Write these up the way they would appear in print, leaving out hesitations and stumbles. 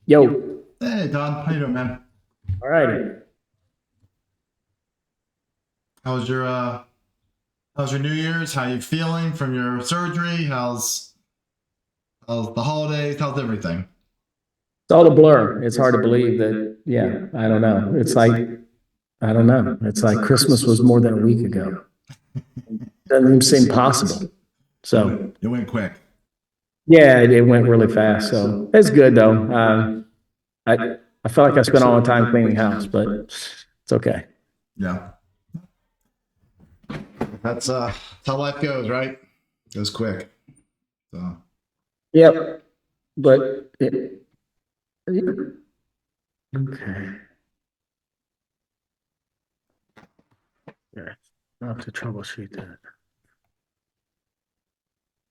Yo, Hey Don, how you doing, man? alrighty. How was your how's your New Year's? How you feeling from your surgery? How's the holidays? How's everything? It's all a blur. It's hard to believe that, yeah, I don't know. It's like, I don't know. It's like Christmas was more than a week ago. Doesn't even seem possible. So, It went quick. yeah, it went really fast. So it's good though. I feel like I spent all my time cleaning house, but it's okay. Yeah, that's how life goes, right? Goes quick. So Yep. But okay. Yeah. I'll have to troubleshoot that.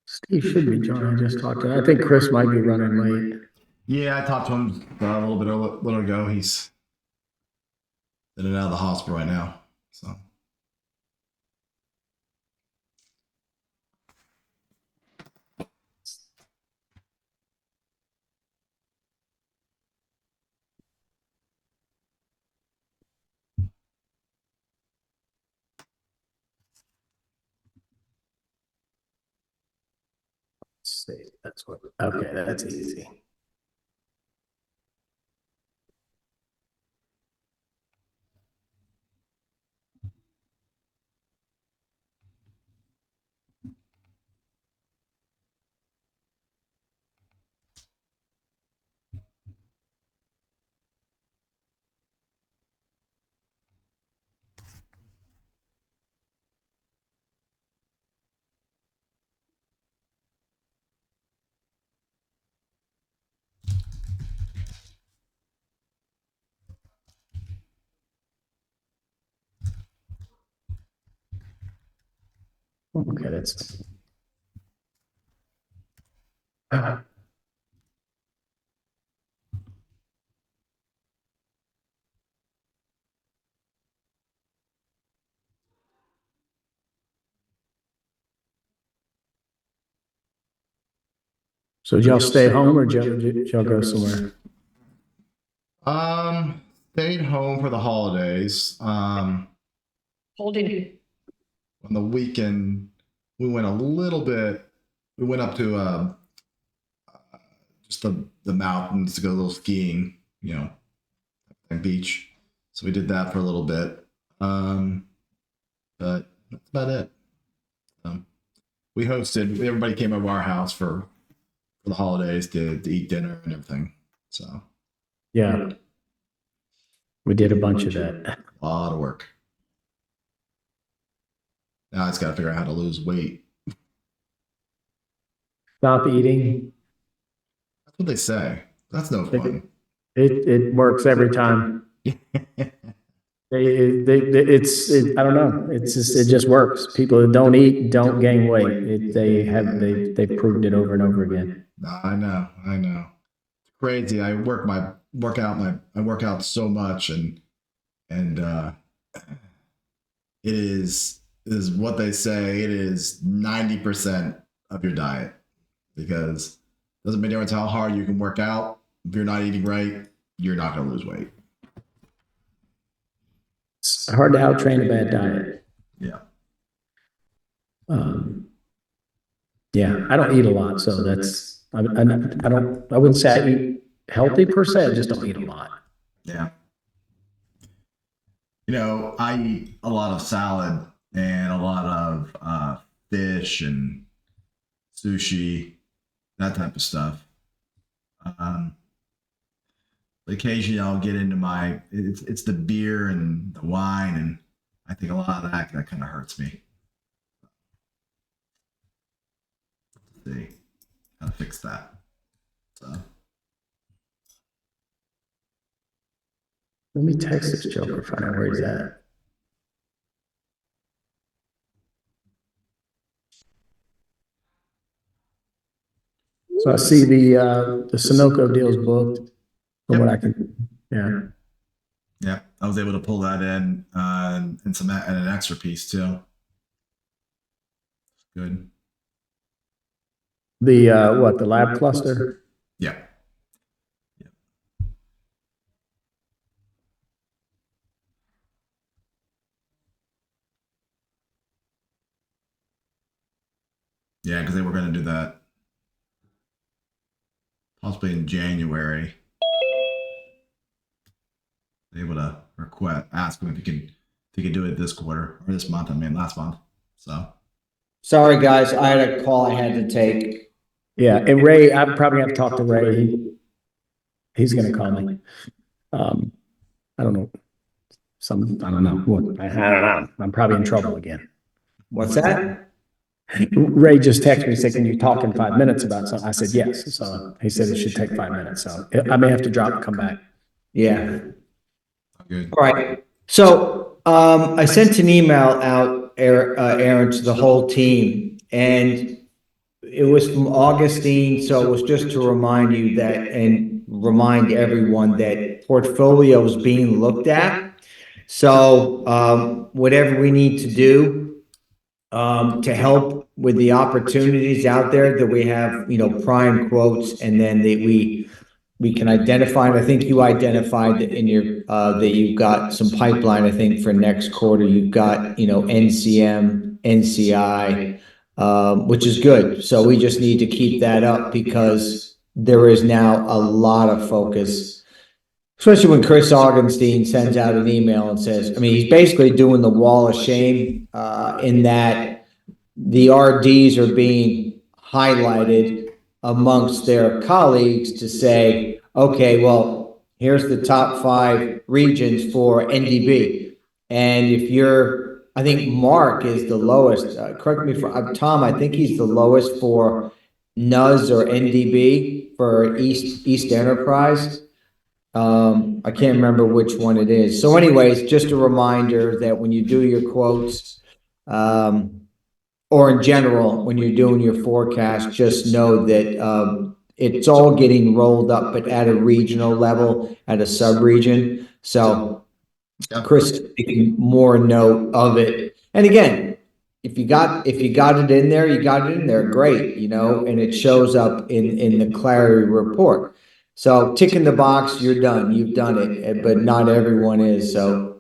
Steve should be joining. I just talked to him. I think Chris might be running late. yeah, I talked to him a little bit a little ago. He's in and out of the hospital right now. So Let's see. That's what. Okay, that's easy. Okay, that's. So did y'all stay home or did y'all go somewhere? um, stayed home for the holidays. Holding. On the weekend, we went a little bit. We went up to just the mountains to go a little skiing, and beach. So we did that for a little bit. Um, but that's about it. We hosted. Everybody came over our house for the holidays to eat dinner and everything. So Yeah, we did a bunch of that. a lot of work. Now I just got to figure out how to lose weight. Stop eating. That's what they say. That's no It fun. it works every time. I don't know. It just works. People that don't eat don't gain weight. They've proved it over and over again. I know. I know. It's crazy. I work out so much and it is what they say. It is 90% of your diet because it doesn't make a difference how hard you can work out. If you're not eating right, you're not going to lose weight. It's hard to out train a bad diet. Yeah. Um, yeah, I don't eat a lot, so I wouldn't say I eat healthy per se. I just don't eat a lot. Yeah. I eat a lot of salad and a lot of fish and sushi, that type of stuff. Um, Occasionally, I'll get into it's the beer and the wine, and I think a lot of that kind of hurts me. Let's see how to fix that. So Let me text this Joker, find out where he's at. So I see the Sunoco deal's booked from what I yep, can. Yeah. yeah, I was able to pull that in and an extra piece too. Good. The what the lab cluster? Yeah. Yeah, because they were going to do that possibly in January. Able to ask him if he could do it this quarter or this month. I mean, last month. So Sorry, guys, I had a call I had to take. Yeah, and Ray, I probably have to talk to Ray. He's gonna call me. I don't know. I don't know what, I don't know. I'm probably in trouble again. What's that? Ray just texted me saying, can you talk in 5 minutes about something? I said, yes. So he said it should take 5 minutes. So I may have to drop and come back. Yeah. good. All right. So I sent an email out, Aaron, to the whole team, and it was from Augustine. So it was just to remind you that, and remind everyone that portfolio is being looked at. So whatever we need to do to help with the opportunities out there that we have, prime quotes, and then that we can identify, and I think you identified that in your that you've got some pipeline. I think for next quarter you've got NCM, NCI, which is good. So we just need to keep that up because there is now a lot of focus, especially when Chris Augenstein sends out an email and says, I mean, he's basically doing the wall of shame in that the RDs are being highlighted amongst their colleagues to say, okay, well, here's the top 5 regions for NDB. And if you're, I think Mark is the lowest, correct me if Tom, I think he's the lowest for NUS or NDB for East Enterprise. I can't remember which one it is. So anyways, just a reminder that when you do your quotes, or in general, when you're doing your forecast, just know that it's all getting rolled up, but at a regional level, at a sub-region. So Chris is taking more note of it. And again, if you got it in there, you got it in there, great, and it shows up in the clarity report. So tick in the box, you're done. You've done it, but not everyone is. So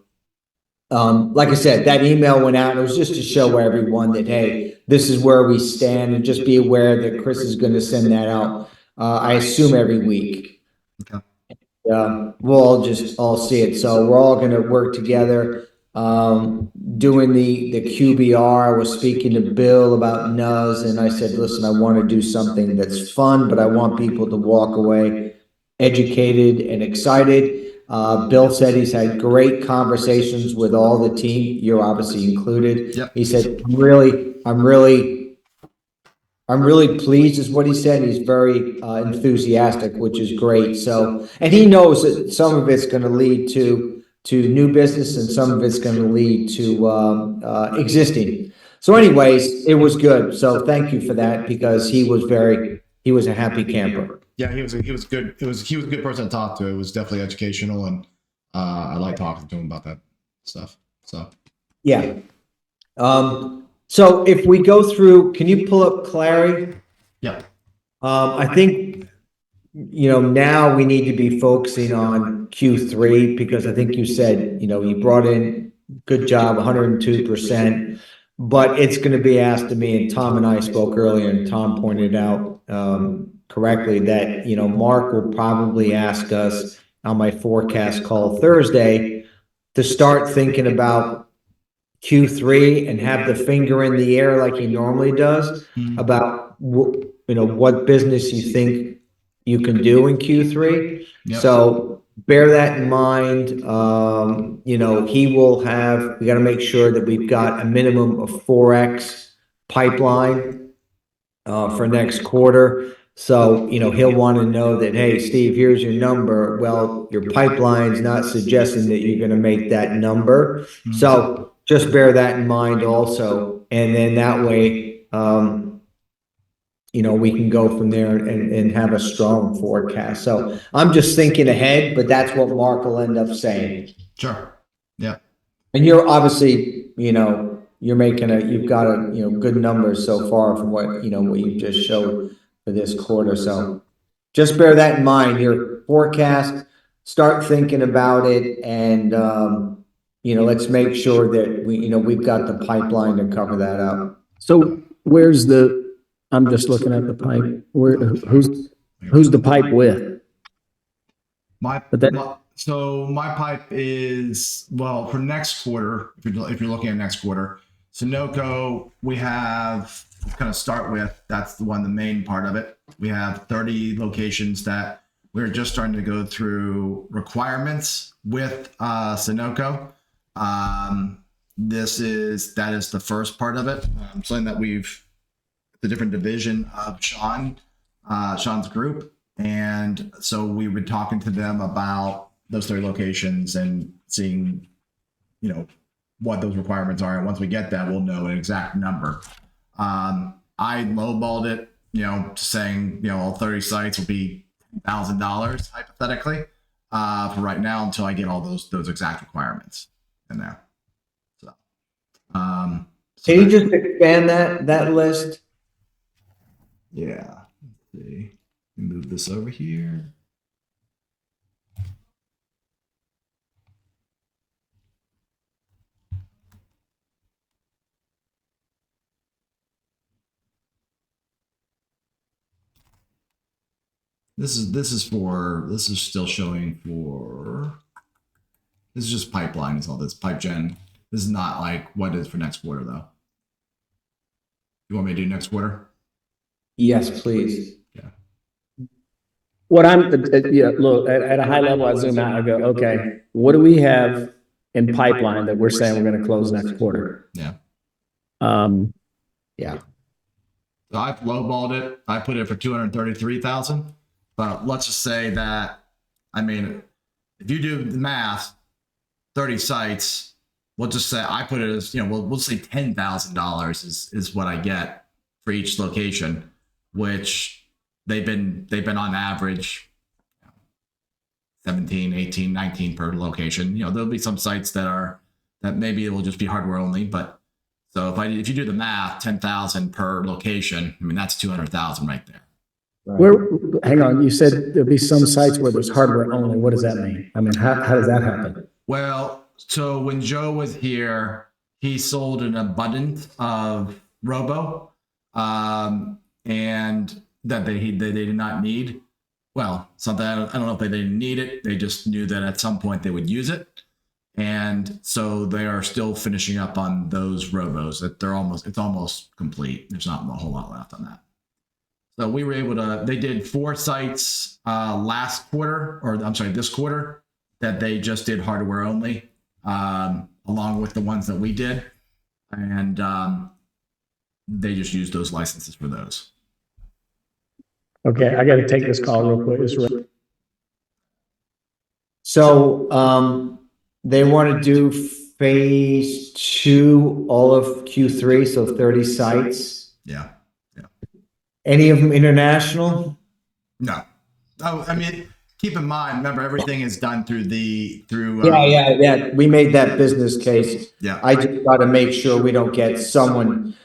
like I said, that email went out. It was just to show everyone that, hey, this is where we stand, and just be aware that Chris is going to send that out. I assume every week. Okay. We'll all see it. So we're all going to work together. Doing the QBR, I was speaking to Bill about NUS, and I said, listen, I want to do something that's fun, but I want people to walk away educated and excited. Bill said he's had great conversations with all the team. You're obviously included. Yep. He said, I'm really pleased, is what he said. He's very enthusiastic, which is great. So, and he knows that some of it's going to lead to new business, and some of it's going to lead to existing. So anyways, it was good. So thank you for that, because he was a happy camper. Yeah, he was good. He was a good person to talk to. It was definitely educational, and I like talking to him about that stuff. So yeah. So if we go through, can you pull up Clary? yeah. I think now we need to be focusing on Q3, because I think you said you brought in, good job, 102%. But it's going to be asked of me, and Tom and I spoke earlier, and Tom pointed out correctly that Mark will probably ask us on my forecast call Thursday to start thinking about Q3 and have the finger in the air like he normally does about what business you think you can do in Q3. Yep. So bear that in mind. He will have, we got to make sure that we've got a minimum of 4x pipeline for next quarter. So, he'll want to know that, hey, Steve, here's your number. Well, your pipeline's not suggesting that you're going to make that number. So just bear that in mind also. And then that way, we can go from there and have a strong forecast. So I'm just thinking ahead, but that's what Mark will end up saying. Sure. Yeah. And you're obviously, you've got good numbers so far from what you just showed for this quarter. So just bear that in mind. Your forecast, start thinking about it, and let's make sure that we've got the pipeline to cover that up. So where's the I'm just looking at the pipe. Who's the pipe with? But that- So my pipe is, well, for next quarter, if you're looking at next quarter, Sunoco, we have, kind of start with, that's the one, the main part of it. We have 30 locations that we're just starting to go through requirements with Sunoco. That is the first part of it. Something that the different division of Sean's group. And so we've been talking to them about those 30 locations and seeing, what those requirements are. And once we get that, we'll know an exact number. I lowballed it, saying, all 30 sites will be $1,000 hypothetically for right now until I get all those exact requirements in there. So, Can you just expand that list? Yeah. Let's see. Move this over here. This is still showing for, this is just pipeline, is all this pipe gen. This is not like what it is for next quarter though. You want me to do next quarter? Yes, please. Yeah. Look, at a high level, I zoom out, I go, okay, what do we have in pipeline that we're saying we're going to close next quarter? Yeah. Yeah. So I've lowballed it. I put it for 233,000. But let's just say that, if you do the math, 30 sites, we'll just say I put it as, we'll say $10,000 is what I get for each location, which they've been on average 17, 18, 19 per location. There'll be some sites that maybe it will just be hardware only, but so if you do the math, 10,000 per location, that's 200,000 right there. Hang on, you said there'll be some sites where there's hardware only. What does that mean? How does that happen? Well, so when Joe was here, he sold an abundance of Robo, and that they did not need. Well, something I don't know if they didn't need it. They just knew that at some point they would use it, and so they are still finishing up on those Robos. That it's almost complete. There's not a whole lot left on that. So we were able to. They did 4 sites this quarter that they just did hardware only, along with the ones that we did, and they just used those licenses for those. Okay, I got to take this call real quick. So they want to do phase 2, all of Q3, so 30 sites. Yeah. Any of them international? No. Oh, keep in mind, remember, everything is done through. Yeah. We made that business case. Yeah. I just got to make sure we don't get someone.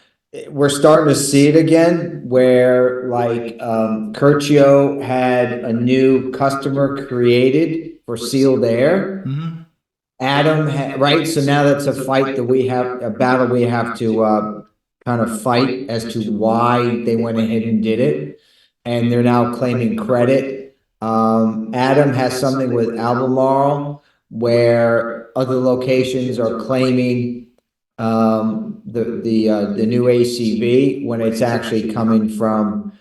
We're starting to see it again where Curcio had a new customer created for sealed air. Mm-hmm. Adam right. So now that's a battle we have to kind of fight as to why they went ahead and did it. And they're now claiming credit. Adam has something with Albemarle where other locations are claiming the new ACV when it's actually coming from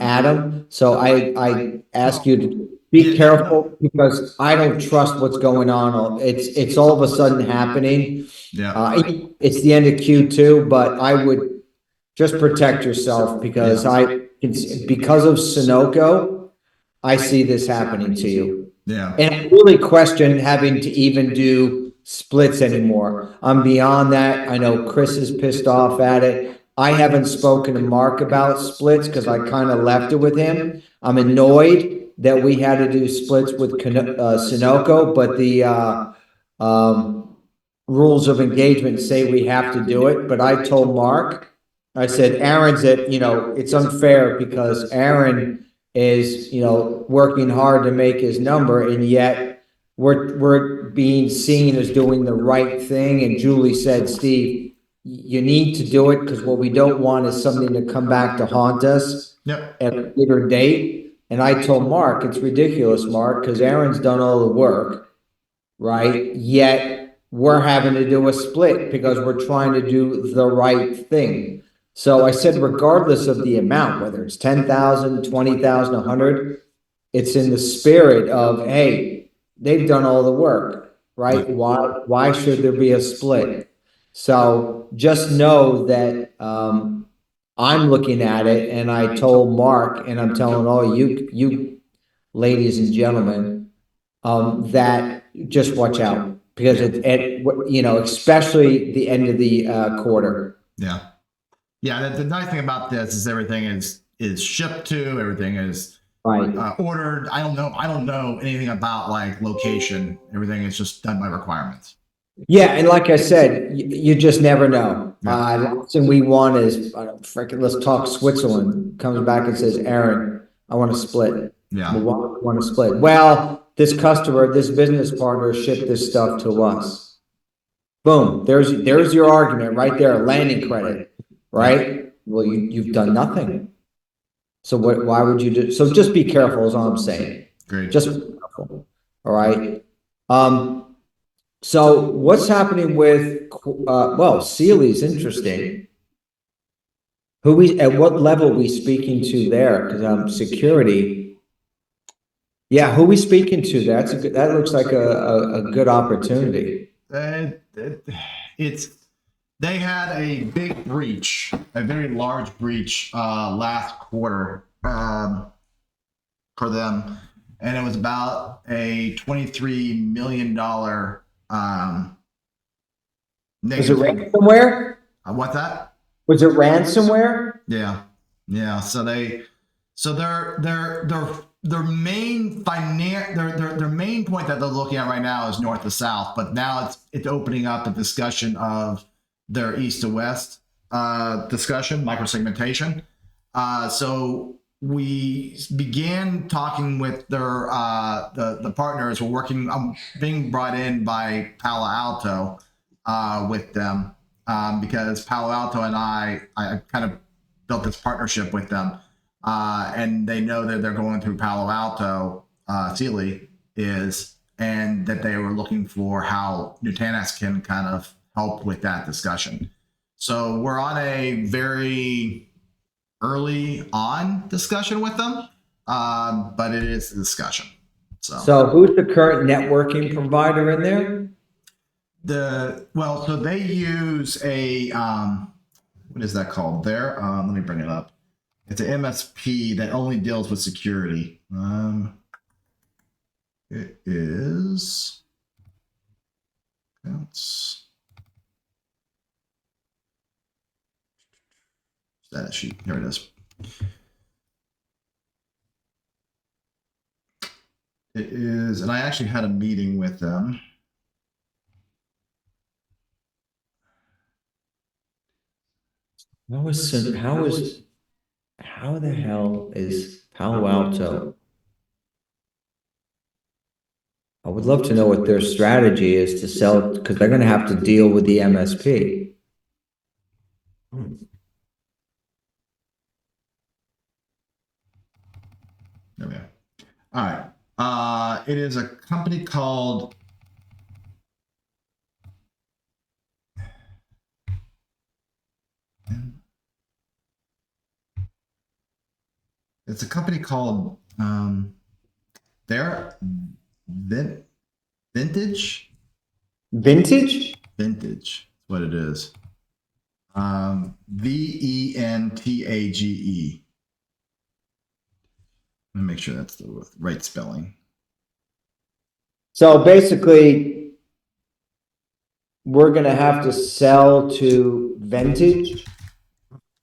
Adam. So I ask you to be careful because I don't trust what's going on. It's all of a sudden happening. Yeah. It's the end of Q2, but I would just protect yourself because because of Sunoco, I see this happening to you. Yeah. And I really question having to even do splits anymore. I'm beyond that. I know Chris is pissed off at it. I haven't spoken to Mark about splits because I kind of left it with him. I'm annoyed that we had to do splits with Sunoco, but the rules of engagement say we have to do it. But I told Mark, I said, Aaron's it's unfair because Aaron is, working hard to make his number, and yet we're being seen as doing the right thing. And Julie said, Steve, you need to do it because what we don't want is something to come back to haunt us Yep. at a later date. And I told Mark, it's ridiculous, Mark, because Aaron's done all the work, right? Yet we're having to do a split because we're trying to do the right thing. So I said, regardless of the amount, whether it's 10,000, 20,000, 100, it's in the spirit of, hey, they've done all the work, right? Why should there be a split? So just know that I'm looking at it, and I told Mark, and I'm telling all you ladies and gentlemen, that just watch out because especially the end of the quarter. Yeah. Yeah. The nice thing about this is everything is shipped to, everything is Right. ordered. I don't know anything about like location. Everything is just done by requirements. Yeah, and like I said, you just never know. Yeah. Last thing we want is freaking let's talk Switzerland. Comes back and says, Aaron, I want to split. Yeah. We want to split. Well, this customer, this business partner shipped this stuff to us. Boom. There's your argument right there. Landing credit, right? Well, you've done nothing. So why would you do? So just be careful, is all I'm saying. Great. Just be careful. All right. So what's happening with Sealy's interesting. At what level we speaking to there? Because security. Yeah, who we speaking to? That looks like a good opportunity. They had a big breach, a very large breach last quarter for them, and it was about a $23 million Was it negative. ransomware? What's that? Was it ransomware? Yeah. So their main their main point that they're looking at right now is north to south, but now it's opening up a discussion of their east to west discussion, microsegmentation. So we began talking with their the partners. We're working. I'm being brought in by Palo Alto with them because Palo Alto and I kind of built this partnership with them. And they know that they're going through Palo Alto, Sealy is, and that they were looking for how Nutanix can kind of help with that discussion. So we're on a very early on discussion with them, but it is a discussion. So who's the current networking provider in there? So they use a what is that called there? Let me bring it up. It's an MSP that only deals with security. It is status sheet. Here it is. It is, and I actually had a meeting with them. How the hell is Palo Alto? I would love to know what their strategy is to sell, because they're going to have to deal with the MSP. There we go. All right. It is a company called they're Vintage. Vintage? Vintage. That's what it is. Ventage. Let me make sure that's the right spelling. So basically, we're going to have to sell to Vintage?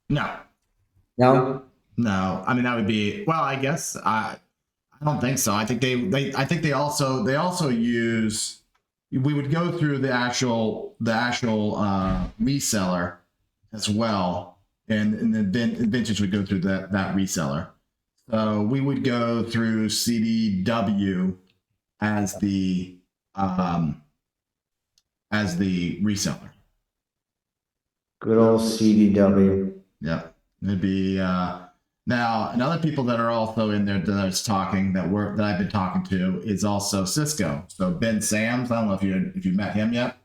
No. No? No. I mean, that would be, well, I guess I don't think so. I think they also use, we would go through the actual reseller as well, and then Vintage would go through that reseller. So we would go through CDW as the reseller. Good old CDW. Yeah, it'd be now. And other people that are also in there that's talking that I've been talking to is also Cisco. So Ben Sams. I don't know if you met him yet.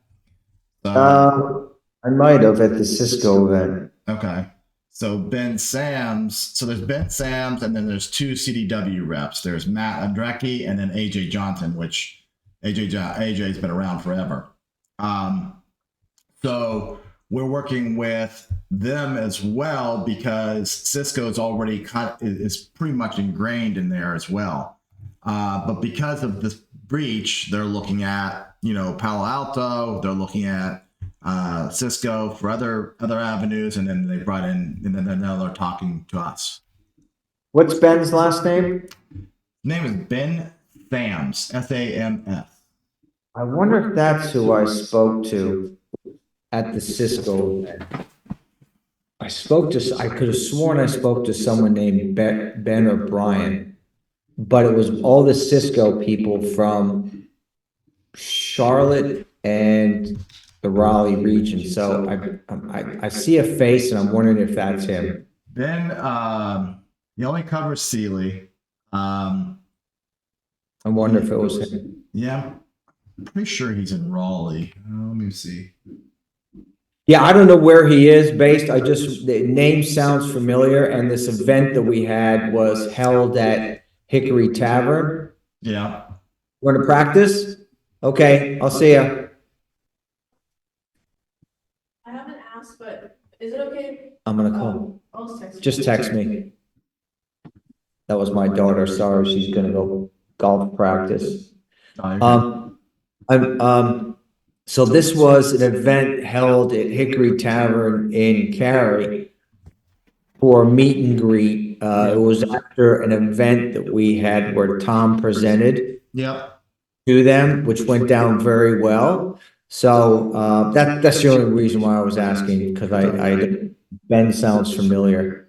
So, I might have at the Cisco event. okay. So Ben Sams. So there's Ben Sams, and then there's two CDW reps. There's Matt Andrecki and then AJ Johnson, which AJ's been around forever. So we're working with them as well because Cisco's already is pretty much ingrained in there as well. But because of this breach, they're looking at Palo Alto. They're looking at Cisco for other avenues, and then they brought in, and then now they're talking to us. What's Ben's last name? His name is Ben Sams, Sams. I wonder if that's who I spoke to at the Cisco event. I could have sworn I spoke to someone named Ben or Brian, but it was all the Cisco people from Charlotte and the Raleigh region. So I see a face and I'm wondering if that's him. Ben, he only covers Sealy. I wonder if it was him. Yeah, I'm pretty sure he's in Raleigh. Let me see. Yeah, I don't know where he is based. The name sounds familiar, and this event that we had was held at Hickory Tavern. Yeah. Want to practice? Okay, I'll see ya. I haven't asked, but is it okay? I'm gonna call. I'll text you. Just text me. That was my daughter. Sorry, she's gonna go golf practice. So this was an event held at Hickory Tavern in Cary for a meet and greet. It was after an event that we had where Tom presented Yep. to them, which went down very well. So that's the only reason why I was asking, because Ben sounds familiar.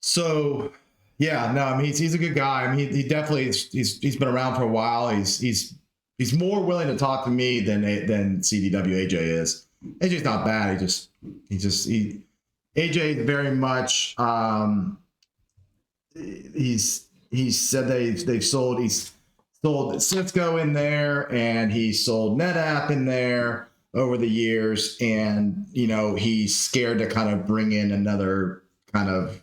So yeah, no, I mean he's a good guy. I mean he definitely he's been around for a while. He's more willing to talk to me than CDW AJ is. AJ's not bad. AJ is very much he's said he's sold Cisco in there, and he sold NetApp in there over the years, and he's scared to kind of bring in another kind of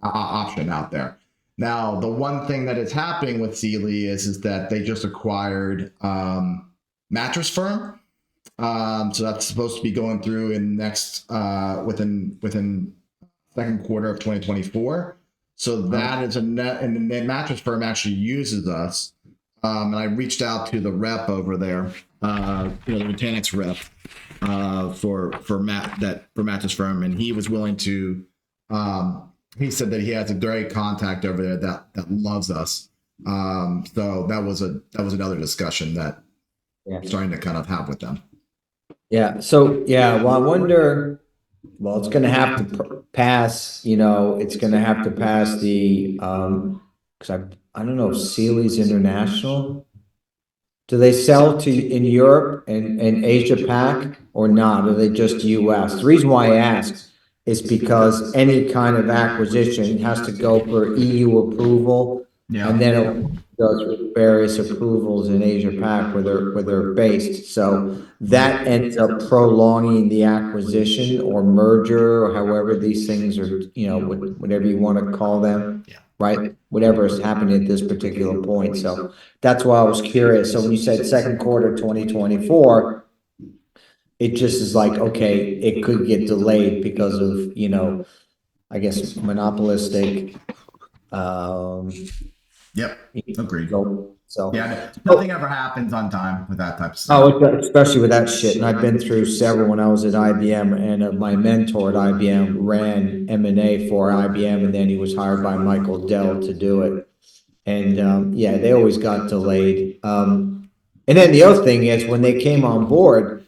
option out there. Now, the one thing that is happening with Sealy is that they just acquired Mattress Firm. So that's supposed to be going through in next within second quarter of 2024. So that is and the Mattress Firm actually uses us. And I reached out to the rep over there, the Nutanix rep for Mattress Firm, and he was willing to. He said that he has a great contact over there that loves us. So that was another discussion that I'm starting to kind of have with them. Yeah. So well, I wonder. Well, it's going to have to pass. It's going to have to pass the because I don't know if Sealy's international. Do they sell in Europe and Asia Pac or not? Or are they just U.S.? The reason why I ask is because any kind of acquisition has to go for EU approval, and then it goes through various approvals in Asia Pac where they're based. So that ends up prolonging the acquisition or merger, or however these things are, whatever you want to call them, right? Whatever is happening at this particular point. So that's why I was curious. So when you said second quarter 2024. It just is like, okay, it could get delayed because of, I guess monopolistic. Yep, agreed. So yeah, nothing ever happens on time with that type of stuff. Oh, especially with that shit. And I've been through several when I was at IBM, and my mentor at IBM ran M&A for IBM, and then he was hired by Michael Dell to do it. And they always got delayed. And then the other thing is when they came on board,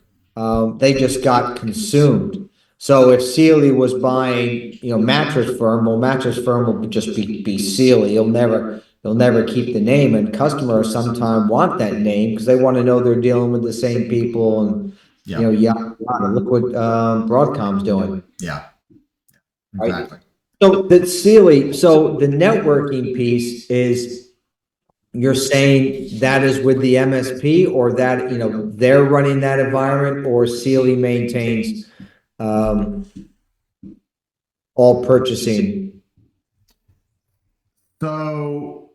they just got consumed. So if Sealy was buying, Mattress Firm, well, Mattress Firm will just be Sealy. They'll never keep the name, and customers sometimes want that name because they want to know they're dealing with the same people, and Yeah. you know, yada, yada. Look what, Broadcom's doing. Yeah. Right. Exactly. So the Sealy, so the networking piece is, you're saying that is with the MSP, or that, you know, they're running that environment, or Sealy maintains, um, all purchasing? So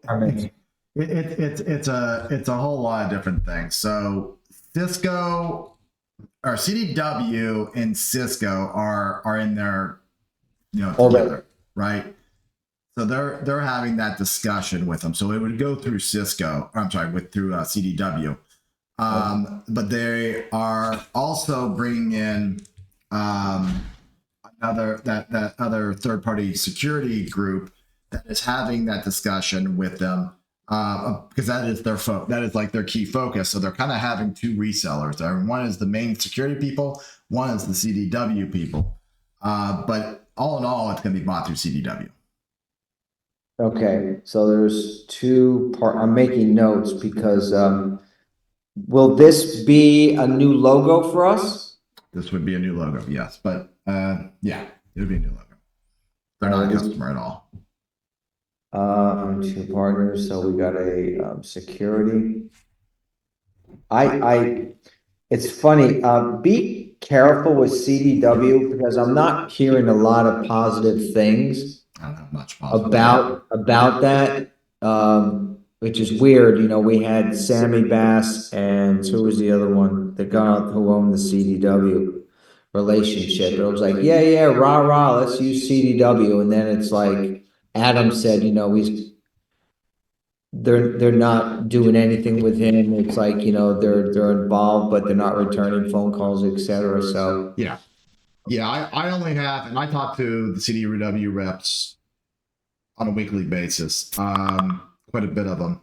it's a whole lot of different things. So Cisco or CDW and Cisco are in there, you know, Already. together, right? So they're having that discussion with them. So it would go through Cisco. I'm sorry, through CDW. But they are also bringing in another that other third party security group that is having that discussion with them, because that is that is like their key focus. So they're kind of having two resellers there. One is the main security people, one is the CDW people. But all in all, it's going to be bought through CDW. Okay, so there's I'm making notes because, will this be a new logo for us? This would be a new logo, yes. But yeah, it would be a new logo. They're not a customer at all. Two partners, so we got a, security. It's funny, be careful with CDW, because I'm not hearing a lot of positive things I don't have much positive. about that, which is weird. You know, we had Sammy Bass, and who was the other one, the guy who owned the CDW relationship. It was like, yeah, rah, rah, let's use CDW. And then it's like, Adam said, you know, they're not doing anything with him. It's like, you know, they're involved, but they're not returning phone calls, etc. So Yeah. I only have, and I talk to the CDW reps on a weekly basis, quite a bit of them,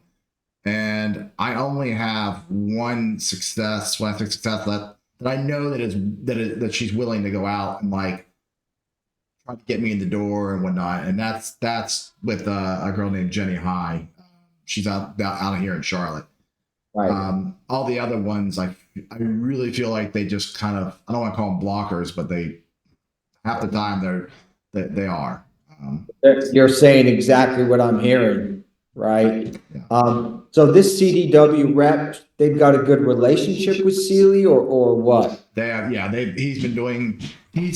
and I only have one success, that I know that she's willing to go out and like try to get me in the door and whatnot, and that's with a girl named Jenny High. She's out here in Charlotte. right. All the other ones, I really feel like they just kind of, I don't want to call them blockers, but they half the time they are. You're saying exactly what I'm hearing, right? Yeah. So this CDW rep, they've got a good relationship with Sealy, or what? They have, yeah. He's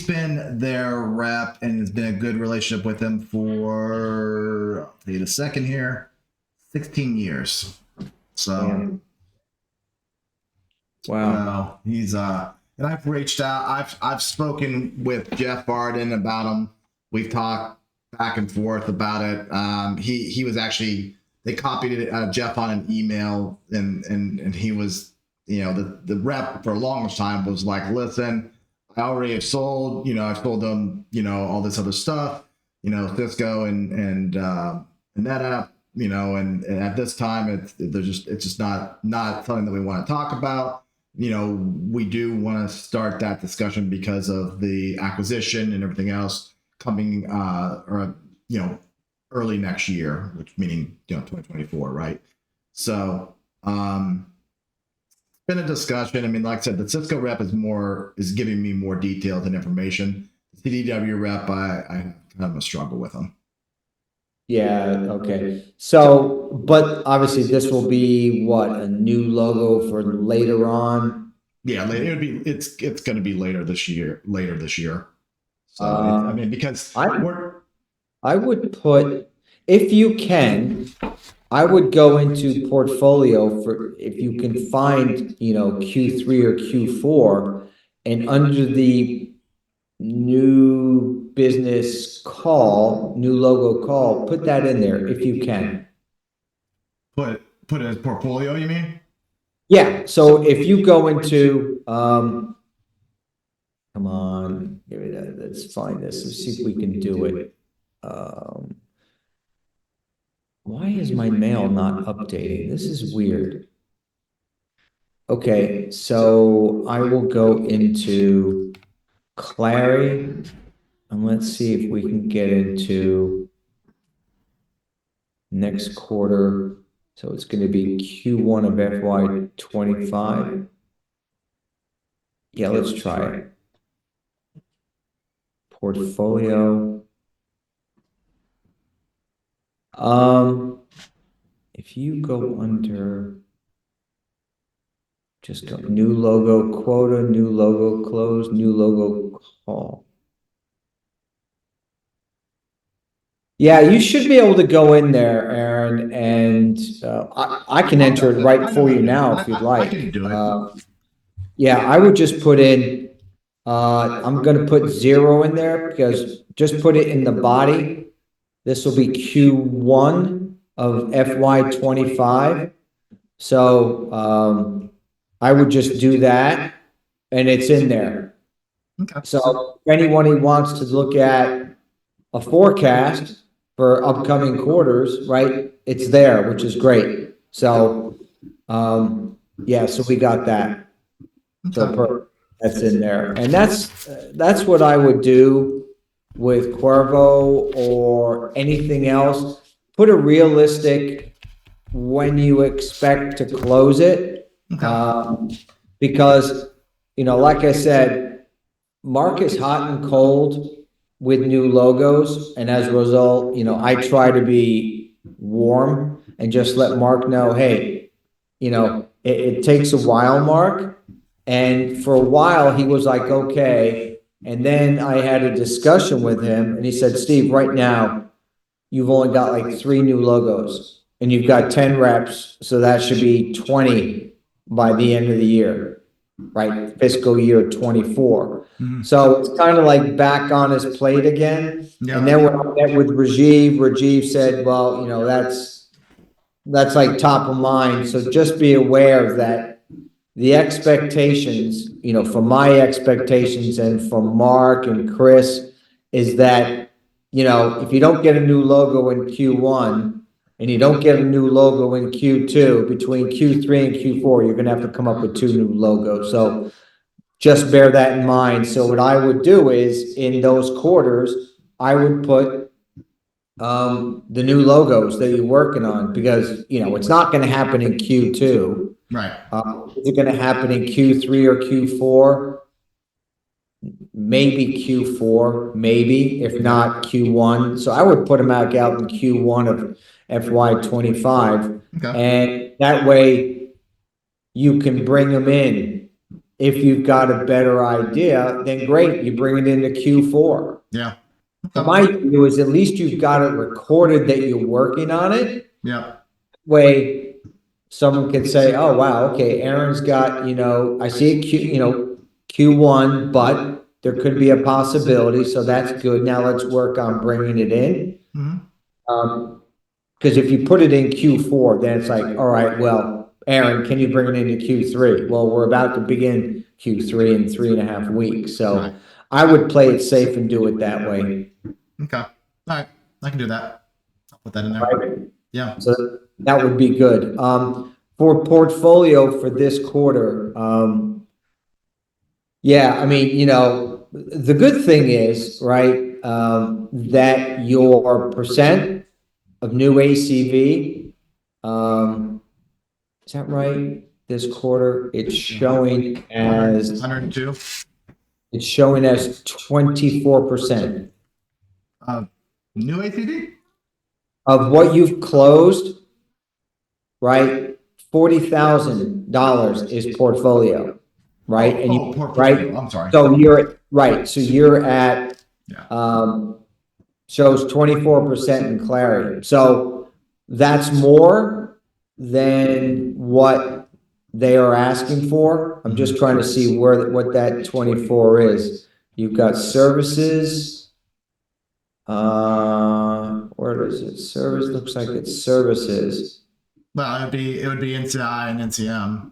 been their rep, and it's been a good relationship with them for, I'll tell you the second here, 16 years. So, Wow. he's and I've reached out. I've spoken with Jeff Barden about him. We've talked back and forth about it. He was actually, they copied it, Jeff on an email, and he was, you know, the rep for a long time was like, listen, I already have sold, you know, I've told them, you know, all this other stuff, you know, Cisco and NetApp, you know, and at this time it's just not something that we want to talk about. You know, we do want to start that discussion because of the acquisition and everything else coming, or, you know, early next year, which meaning, you know, 2024, right? So, it's been a discussion. I mean, like I said, the Cisco rep is giving me more details and information. The CDW rep, I kind of a struggle with them. Yeah, okay. So, but obviously this will be what, a new logo for later on? Yeah, it's going to be later this year. So, I mean, because I would put, if you can, I would go into portfolio for, if you can find, you know, Q3 or Q4, and under the new business call, new logo call, put that in there if you can. put it as portfolio, you mean? Yeah, so if you go into, come on, give me that, let's find this, let's see if we can do it. Why is my mail not updating? This is weird. Okay, so I will go into Clary, and let's see if we can get into next quarter. So it's going to be Q1 of FY 25. Yeah, let's try it. Portfolio. If you go under, just go new logo quota, new logo close, new logo call. Yeah, you should be able to go in there, Aaron, and I can enter it right for you now if you'd I like. can do it. Yeah, I would just put in, I'm gonna put 0 in there because just put it in the body. This will be Q1 of FY 25. So, I would just do that and it's in there. Okay. So if anyone who wants to look at a forecast for upcoming quarters, right, it's there, which is great. So, yeah, so we got that. So that's in there. And that's what I would do with Cuervo or anything else. Put a realistic when you expect to close it. Because, you know, like I said, Mark is hot and cold with new logos. And as a result, you know, I try to be warm and just let Mark know, hey, you know, it takes a while, Mark. And for a while, he was like, okay. And then I had a discussion with him and he said, Steve, right now, you've only got like 3 new logos and you've got 10 reps. So that should be 20 by the end of the year, right? Fiscal year 24. So it's kind of like back on his plate again. Yeah. And then when I met with Rajiv said, well, you know, that's like top of mind. So just be aware that the expectations, you know, from my expectations and from Mark and Chris is that, you know, if you don't get a new logo in Q1 and you don't get a new logo in Q2, between Q3 and Q4, you're going to have to come up with 2 new logos. So just bear that in mind. So what I would do is in those quarters, I would put the new logos that you're working on because, you know, it's not going to happen in Q2. Right. Is it gonna happen in Q3 or Q4? Maybe Q4, maybe, if not Q1. So I would put them out in Q1 of FY 25. Okay. And that way you can bring them in. If you've got a better idea, then great, you bring it into Q4. Yeah. My view is at least you've got it recorded that you're working on it. Yeah. Way someone could say, oh, wow, okay, Aaron's got, you know, I see a Q1, but there could be a possibility, so that's good. Now let's work on bringing it in. Because if you put it in Q4, then it's like, all right, well, Aaron, can you bring it into Q3? Well, we're about to begin Q3 in 3.5 weeks, so I would play it safe and do it that way. Okay. All right. I can do that. I'll put that in there. Right? Yeah. So that would be good. For portfolio for this quarter, yeah, I mean, you know, the good thing is, right, that your percent of new ACV, is that right? This quarter, it's showing as 102. it's showing as 24% New ACV? of what you've closed, right? $40,000 is portfolio, right? And you, portfolio. right? I'm sorry. So you're right. So you're at Yeah. shows 24% in Clarion. So that's more than what they are asking for. I'm just trying to see what that 24 is. You've got services. Where is it? Service looks like it's services. Well, it would be NCI and NCM.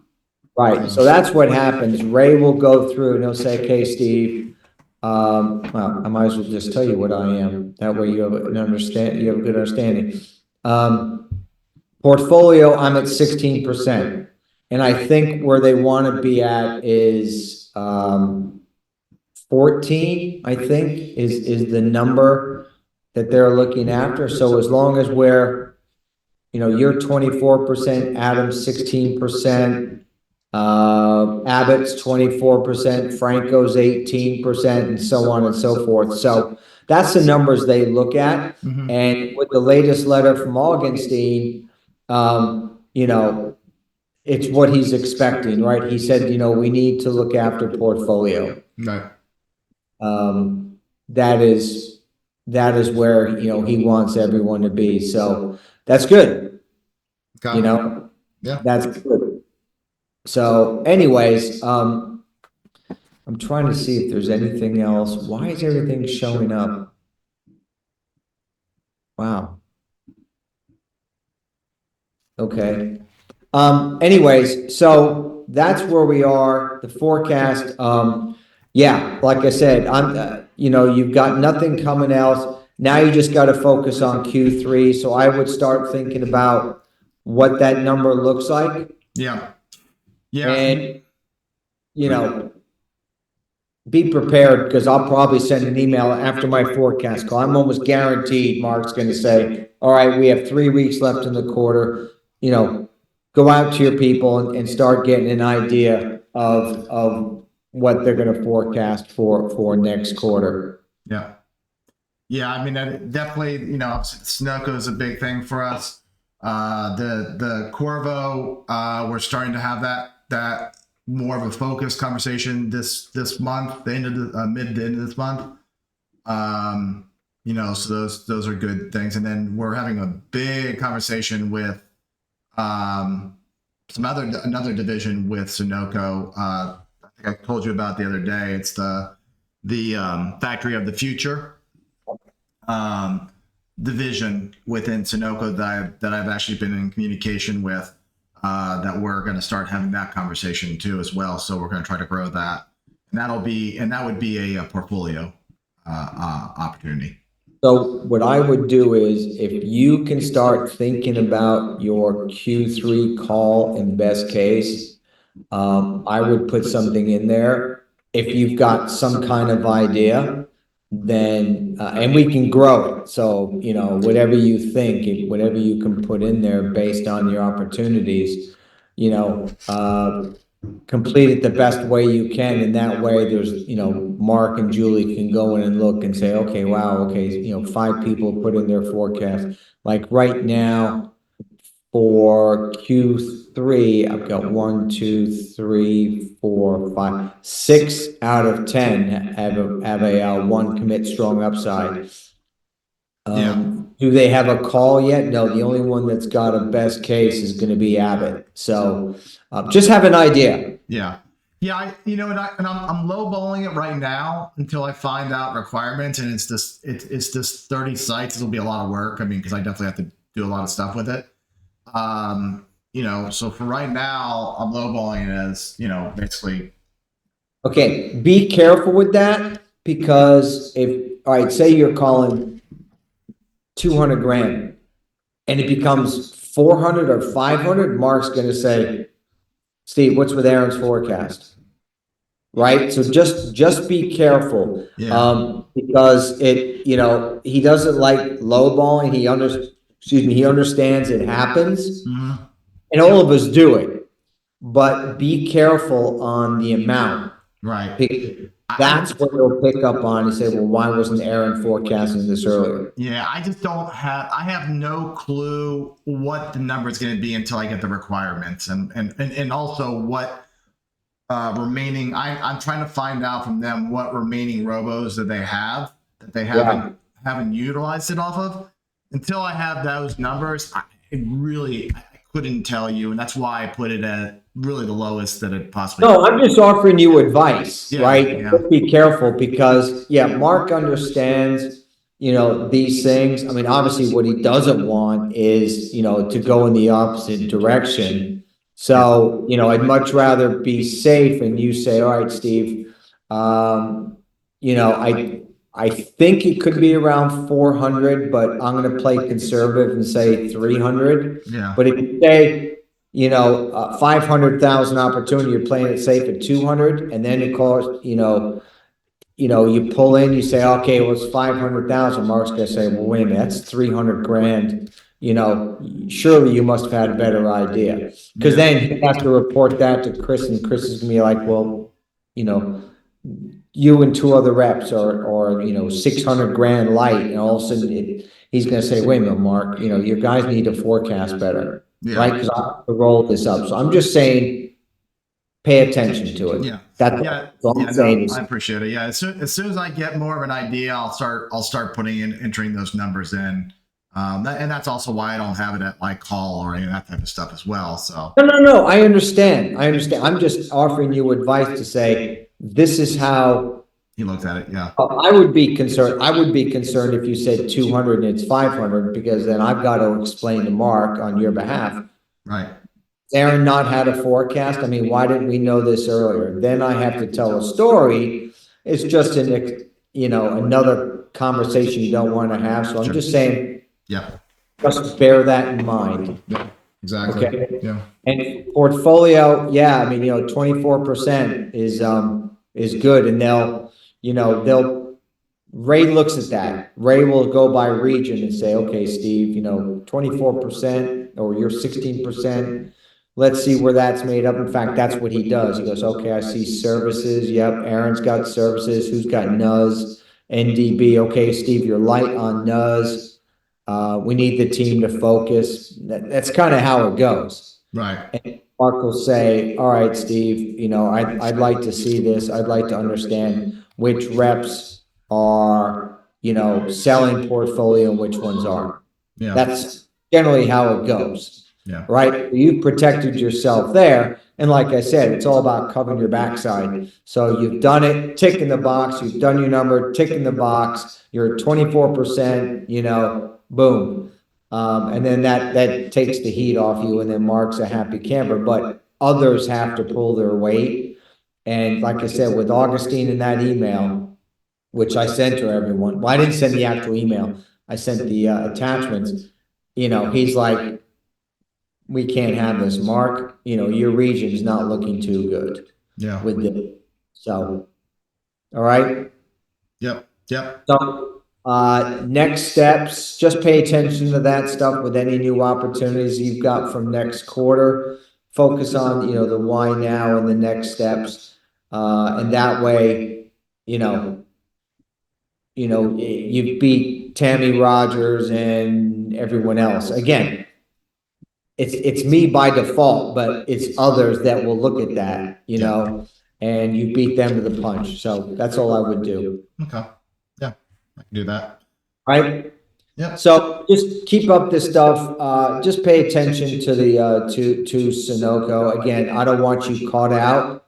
Right. So that's what happens. Ray will go through and he'll say, okay, Steve, well, I might as well just tell you what I am. That way you have you have a good understanding. Portfolio, I'm at 16%. And I think where they want to be at is 14, I think, is the number that they're looking after. So as long as we're, you know, you're 24%, Adam's 16%, Abbott's 24%, Franco's 18%, and so on and so forth. So that's the numbers they look at. Mhm. And with the latest letter from Augenstein, you know, it's what he's expecting, right? He said, you know, we need to look after portfolio. Right. That is where, you know, he wants everyone to be. So that's good, Got you it. know? Yeah. That's good. So anyways, I'm trying to see if there's anything else. Why is everything showing up? Wow. Okay. Anyways, so that's where we are, the forecast. Yeah, like I said, you know, you've got nothing coming else. Now you just got to focus on Q3. So I would start thinking about what that number looks like. Yeah. Yeah. And, you know, be prepared because I'll probably send an email after my forecast call. I'm almost guaranteed Mark's going to say, all right, we have 3 weeks left in the quarter. You know, go out to your people and start getting an idea of what they're going to forecast for next quarter. Yeah. Yeah. I mean, definitely, you know, Sunoco is a big thing for us. The Corvo, we're starting to have that more of a focused conversation this month, the end of the mid to end of this month. You know, so those are good things. And then we're having a big conversation with another division with Sunoco. I think I told you about the other day. It's the Factory of the Future division within Sunoco that I've actually been in communication with. That we're going to start having that conversation too as well. So we're going to try to grow that, and that would be a portfolio opportunity. So what I would do is if you can start thinking about your Q3 call in best case, I would put something in there. If you've got some kind of idea, then, and we can grow it. So, you know, whatever you think, whatever you can put in there based on your opportunities, you know, complete it the best way you can. And that way there's, you know, Mark and Julie can go in and look and say, okay, wow, okay, you know, 5 people put in their forecast. Like right now for Q3, I've got 1, 2, 3, 4, 5, 6 out of 10 have a 1 commit strong upside. Do they have a call yet? No, the only one that's got a best case is going to be Abbott. So just have an idea. Yeah. Yeah, you know, and I'm lowballing it right now until I find out requirements, and it's this 30 sites. It'll be a lot of work. I mean, because I definitely have to do a lot of stuff with it. You know, so for right now, I'm lowballing it as, you know, basically. Okay, be careful with that because all right, say you're calling 200 grand and it becomes 400 or 500, Mark's going to say, Steve, what's with Aaron's forecast? Right? So just be careful. Yeah. Because you know, he doesn't like lowballing. He understands it happens. Mm-hmm. And all of us do it. But be careful on the amount. Right. That's what they'll pick up on and say, well, why wasn't Aaron forecasting this earlier? Yeah, I have no clue what the number is going to be until I get the requirements and also what remaining, I'm trying to find out from them what remaining robos that they haven't utilized it off of. Until I have those numbers, I couldn't tell you, and that's why I put it at really the lowest that it possibly. No, I'm just offering you advice, Yeah, right? yeah. Just be careful because, yeah, Mark understands, you know, these things. I mean, obviously, what he doesn't want is, you know, to go in the opposite direction. So, you know, I'd much rather be safe and you say, all right, Steve, you know, I think it could be around 400, but I'm going to play conservative and say 300. Yeah. But if you say, you know, 500,000 opportunity, you're playing it safe at 200, and then of course, you know, you pull in, you say, okay, well, it's 500,000. Mark's going to say, well, wait a minute, that's 300 grand. you know, surely you must have had a better idea. Cause then he has to report that to Chris, and Chris is gonna be like, well, you know, you and two other reps or, you know, 600 grand light, and all of a sudden he's gonna say, wait a minute, Mark, you know, your guys need to forecast better, right? Cause I have to roll this up. So I'm just saying, pay attention to it. Yeah. That's Yeah, all I'm yeah, saying no, is, I appreciate it. Yeah, as soon as I get more of an idea, I'll start entering those numbers in. And that's also why I don't have it at like call or any of that type of stuff as well. So no, I understand. I'm just offering you advice to say, this is how he looked at it. Yeah. I would be concerned. I would be concerned if you said 200 and it's 500, because then I've got to explain to Mark on your behalf. Right. Aaron not had a forecast. I mean, why didn't we know this earlier? Then I have to tell a story. It's just you know, another conversation you don't want to have. So I'm just saying, Yeah. just bear that in mind. Yeah. Exactly. Okay. Yeah. And portfolio, yeah, I mean, you know, 24% is good, and Ray looks at that. Ray will go by region and say, okay, Steve, you know, 24% or you're 16%. Let's see where that's made up. In fact, that's what he does. He goes, okay, I see services. Yep, Aaron's got services. Who's got NUS, NDB? Okay, Steve, you're light on NUS. We need the team to focus. That's kind of how it goes. Right. And Mark will say, all right, Steve, you know, I'd like to see this. I'd like to understand which reps are, you know, selling portfolio and which ones aren't. Yeah. That's generally how it goes. Yeah. Right? You've protected yourself there. And like I said, it's all about covering your backside. So you've done it, tick in the box, you've done your number, tick in the box, you're 24%, you know, boom. And then that takes the heat off you, and then Mark's a happy camper, but others have to pull their weight. And like I said, with Augustine in that email, which I sent to everyone, well, I didn't send the actual email, I sent the attachments, you know, he's like, we can't have this, Mark, you know, your region's not looking too good Yeah. with this. So, all right. Yep. Yep. So, next steps, just pay attention to that stuff with any new opportunities you've got from next quarter. Focus on, you know, the why now and the next steps. And that way, you know, you beat Tammy Rogers and everyone else. Again, it's me by default, but it's others that will look at that, you know, and you beat them to the punch. So that's all I would do. Okay. Yeah. I can do that. Right? Yeah. So just keep up this stuff. Just pay attention to the to Sunoco. Again, I don't want you caught out,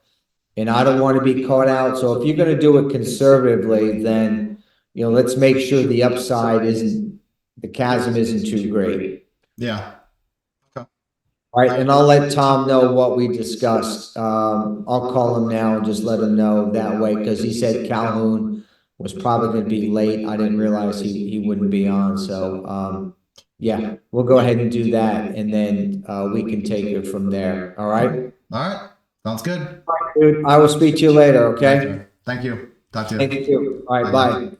and I don't want to be caught out. So if you're going to do it conservatively, then, you know, let's make sure the upside the chasm isn't too great. Yeah. All right, and I'll let Tom know what we discussed. I'll call him now and just let him know that way, because he said Calhoun was probably going to be late. I didn't realize he wouldn't be on. So, yeah, we'll go ahead and do that, and then we can take it from there. All right? All right. Sounds good. Dude, I will speak to you later, okay? Thank you. Talk to you. Thank you. All right, bye.